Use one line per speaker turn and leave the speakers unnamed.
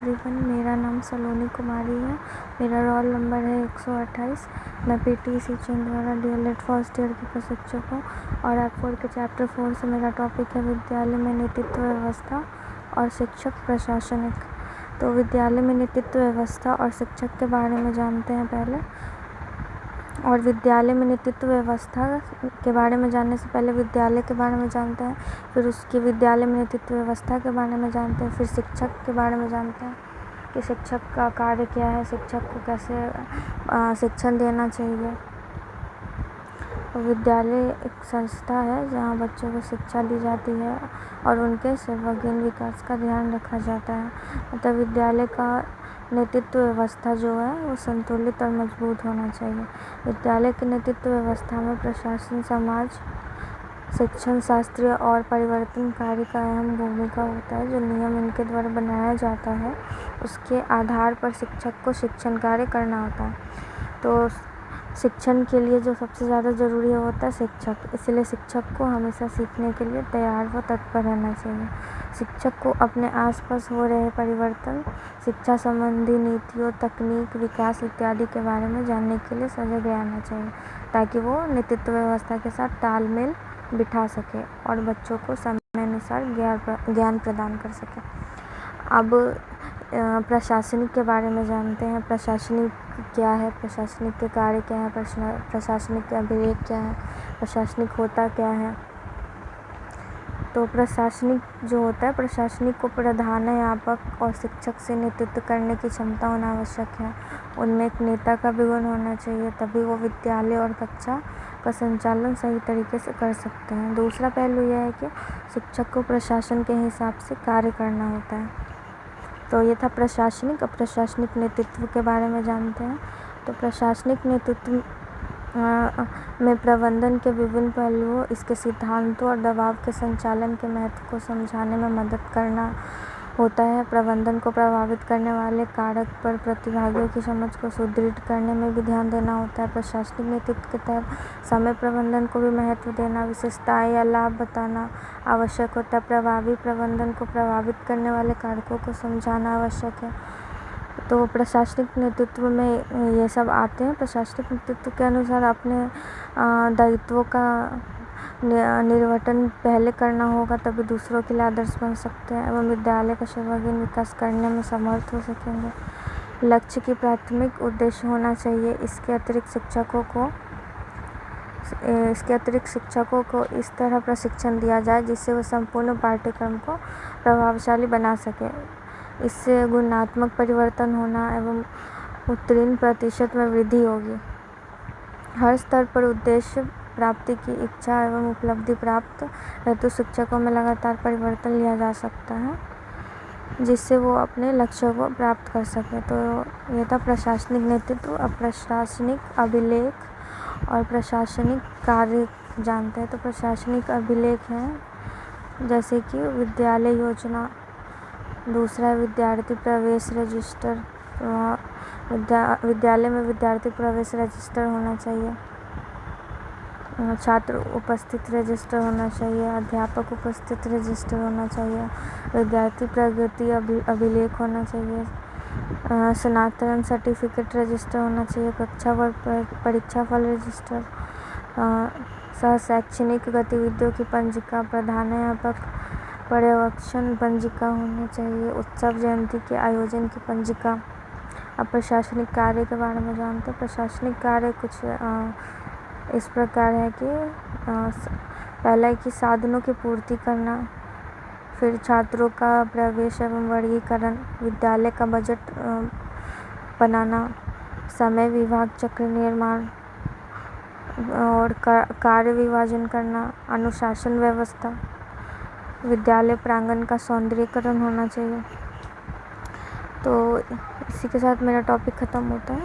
मेरा नाम सलोनी कुमारी है। मेरा रोल नंबर है 128। मैं PTC Chhindwara DElEd first year की प्रशिक्षक हूँ और F4 के चैप्टर 4 से मेरा टॉपिक है विद्यालय में नेतृत्व व्यवस्था और शिक्षक प्रशासनिक। तो विद्यालय में नेतृत्व व्यवस्था और शिक्षक के बारे में जानते हैं पहले। और विद्यालय में नेतृत्व व्यवस्था के बारे में जानने से पहले विद्यालय के बारे में जानते हैं, फिर उसकी विद्यालय में नेतृत्व व्यवस्था के बारे में जानते हैं, फिर शिक्षक के बारे में जानते हैं कि शिक्षक का कार्य क्या है, शिक्षक को कैसे शिक्षण देना चाहिए। विद्यालय एक संस्था है जहाँ बच्चों को शिक्षा दी जाती है और उनके सर्वांगीण विकास का ध्यान रखा जाता है। मतलब विद्यालय का नेतृत्व व्यवस्था जो है वो संतुलित और मजबूत होना चाहिए। विद्यालय की नेतृत्व व्यवस्था में प्रशासन, समाज, शिक्षण शास्त्र और परिवर्तनकारी का अहम भूमिका होता है। जो नियम इनके द्वारा बनाया जाता है उसके आधार पर शिक्षक को शिक्षण कार्य करना होता है। तो शिक्षण के लिए जो सबसे ज़्यादा ज़रूरी होता है शिक्षक, इसलिए शिक्षक को हमेशा सीखने के लिए तैयार व तत्पर रहना चाहिए। शिक्षक को अपने आसपास हो रहे परिवर्तन, शिक्षा संबंधी नीतियों, तकनीक, विकास इत्यादि के बारे में जानने के लिए सजग रहना चाहिए ताकि वो नेतृत्व व्यवस्था के साथ तालमेल बिठा सके और बच्चों को समयानुसार ज्ञान प्रदान कर सके। अब प्रशासनिक के बारे में जानते हैं। प्रशासनिक क्या है, प्रशासनिक के कार्य क्या है, प्रशासनिक के अभिलेख क्या है, प्रशासनिक होता क्या है। तो प्रशासनिक जो होता है, प्रशासनिक को प्रधानाध्यापक और शिक्षक से नेतृत्व करने की क्षमता होना आवश्यक है। उनमें एक नेता का भी गुण होना चाहिए, तभी वो विद्यालय और कक्षा का संचालन सही तरीके से कर सकते हैं। दूसरा पहलू यह है कि शिक्षक को प्रशासन के हिसाब से कार्य करना होता है। तो ये था प्रशासनिक। अब प्रशासनिक नेतृत्व के बारे में जानते हैं। तो प्रशासनिक नेतृत्व में प्रबंधन के विभिन्न पहलुओं, इसके सिद्धांतों और दबाव के संचालन के महत्व को समझाने में मदद करना होता है। प्रबंधन को प्रभावित करने वाले कारक पर प्रतिभागियों की समझ को सुदृढ़ करने में भी ध्यान देना होता है। प्रशासनिक नेतृत्व के तहत समय प्रबंधन को भी महत्व देना, विशेषताएं या लाभ बताना आवश्यक होता है। प्रभावी प्रबंधन को प्रभावित करने वाले कारकों को समझाना आवश्यक है। तो प्रशासनिक नेतृत्व में ये सब आते हैं। प्रशासनिक नेतृत्व के अनुसार अपने दायित्वों का निर्वर्तन पहले करना होगा, तभी दूसरों के लिए आदर्श बन सकते हैं एवं विद्यालय का सर्वांगीण विकास करने में समर्थ हो सकेंगे। लक्ष्य की प्राथमिक उद्देश्य होना चाहिए। इसके अतिरिक्त शिक्षकों को इस तरह प्रशिक्षण दिया जाए जिससे वह संपूर्ण पाठ्यक्रम को प्रभावशाली बना सके। इससे गुणात्मक परिवर्तन होना एवं उत्तीर्ण प्रतिशत में वृद्धि होगी। हर स्तर पर उद्देश्य प्राप्ति की इच्छा एवं उपलब्धि प्राप्त हेतु शिक्षकों में लगातार परिवर्तन लिया जा सकता है जिससे वो अपने लक्ष्यों को प्राप्त कर सके। तो यह था प्रशासनिक नेतृत्व। अब प्रशासनिक अभिलेख और प्रशासनिक कार्य जानते हैं। तो प्रशासनिक अभिलेख हैं जैसे कि विद्यालय योजना, दूसरा है विद्यार्थी प्रवेश रजिस्टर। विद्यालय में विद्यार्थी प्रवेश रजिस्टर होना चाहिए, छात्र उपस्थित रजिस्टर होना चाहिए, अध्यापक उपस्थित रजिस्टर होना चाहिए, विद्यार्थी प्रगति अभिलेख होना चाहिए, स्नातक सर्टिफिकेट रजिस्टर होना चाहिए, कक्षा वर्ग परीक्षा फल रजिस्टर, सह शैक्षणिक गतिविधियों की पंजिका, प्रधानाध्यापक पर्यवेक्षण पंजिका होनी चाहिए, उत्सव जयंती के आयोजन की पंजिका। अब प्रशासनिक कार्य के बारे में जानते हैं। प्रशासनिक कार्य कुछ इस प्रकार है कि पहला है कि साधनों की पूर्ति करना, फिर छात्रों का प्रवेश एवं वर्गीकरण, विद्यालय का बजट बनाना, समय विभाग चक्र निर्माण और कार्य विभाजन करना, अनुशासन व्यवस्था, विद्यालय प्रांगण का सौंदर्यीकरण होना चाहिए। तो इसी के साथ मेरा टॉपिक ख़त्म होता है।